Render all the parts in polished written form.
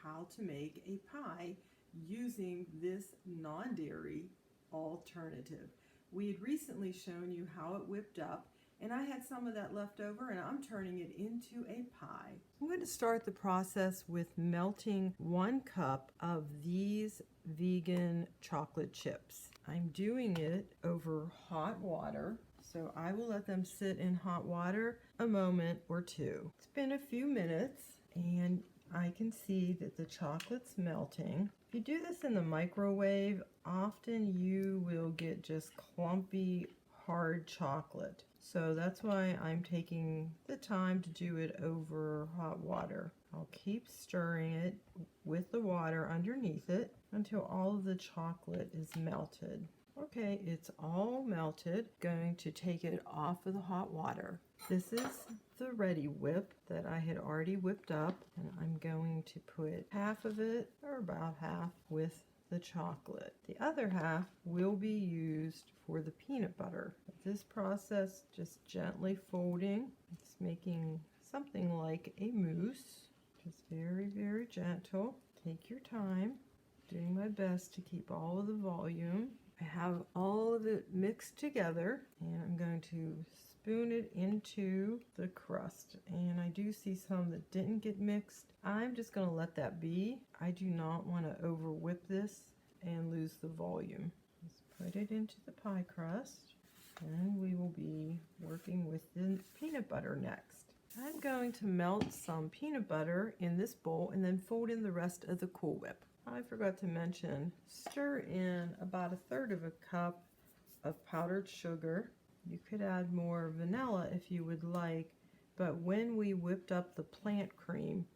how to make a pie using this non-dairy alternative. We had recently shown you how it whipped up, and I had some of that left over, and I'm turning it into a pie. I'm going to start the process with melting 1 cup of these vegan chocolate chips. I'm doing it over hot water, so I will let them sit in hot water a moment or two. It's been a few minutes, and I can see that the chocolate's melting. If you do this in the microwave, often you will get just clumpy, hard chocolate. So that's why I'm taking the time to do it over hot water. I'll keep stirring it with the water underneath it until all of the chocolate is melted. Okay, it's all melted. Going to take it off of the hot water. This is the ready whip that I had already whipped up, and I'm going to put half of it, or about half, with the chocolate. The other half will be used for the peanut butter. This process, just gently folding, it's making something like a mousse. Just very, very gentle. Take your time. Doing my best to keep all of the volume. I have all of it mixed together, and I'm going to spoon it into the crust. And I do see some that didn't get mixed. I'm just going to let that be. I do not want to over whip this and lose the volume. Just put it into the pie crust, and we will be working with the peanut butter next. I'm going to melt some peanut butter in this bowl and then fold in the rest of the Cool Whip. I forgot to mention, stir in about 1/3 of a cup of powdered sugar. You could add more vanilla if you would like, but when we whipped up the plant cream,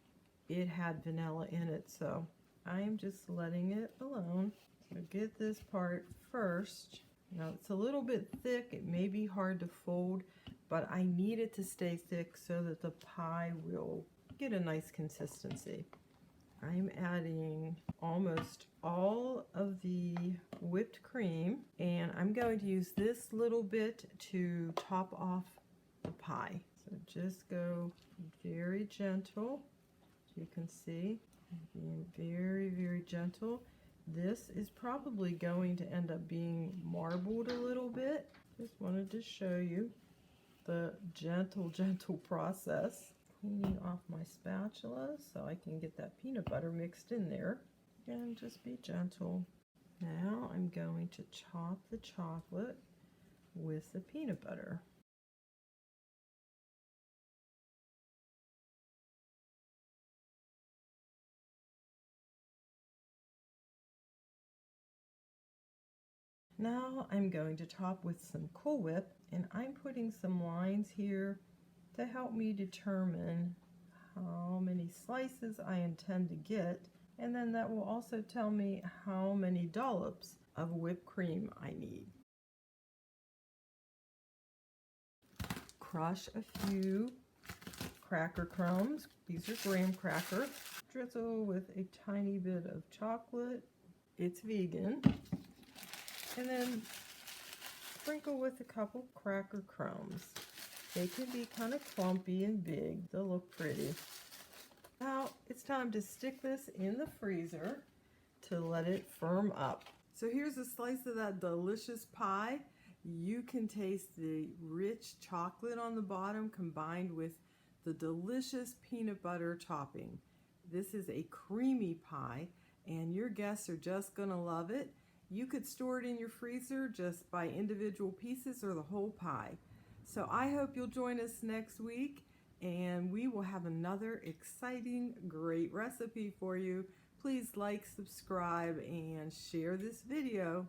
it had vanilla in it, so I am just letting it alone. So get this part first. Now it's a little bit thick, it may be hard to fold, but I need it to stay thick so that the pie will get a nice consistency. I'm adding almost all of the whipped cream, and I'm going to use this little bit to top off the pie. So just go very gentle, as you can see, being very, very gentle. This is probably going to end up being marbled a little bit. Just wanted to show you the gentle process. Cleaning off my spatula so I can get that peanut butter mixed in there. Again, just be gentle. Now I'm going to chop the chocolate with the peanut butter. Now I'm going to top with some Cool Whip, and I'm putting some lines here to help me determine how many slices I intend to get, and then that will also tell me how many dollops of whipped cream I need. Crush a few cracker crumbs. These are graham crackers. Drizzle with a tiny bit of chocolate. It's vegan. And then sprinkle with a couple cracker crumbs. They can be kind of clumpy and big. They'll look pretty. Now it's time to stick this in the freezer to let it firm up. So here's a slice of that delicious pie. You can taste the rich chocolate on the bottom combined with the delicious peanut butter topping. This is a creamy pie, and your guests are just gonna love it. You could store it in your freezer just by individual pieces or the whole pie. So I hope you'll join us next week, and we will have another exciting, great recipe for you. Please like, subscribe, and share this video.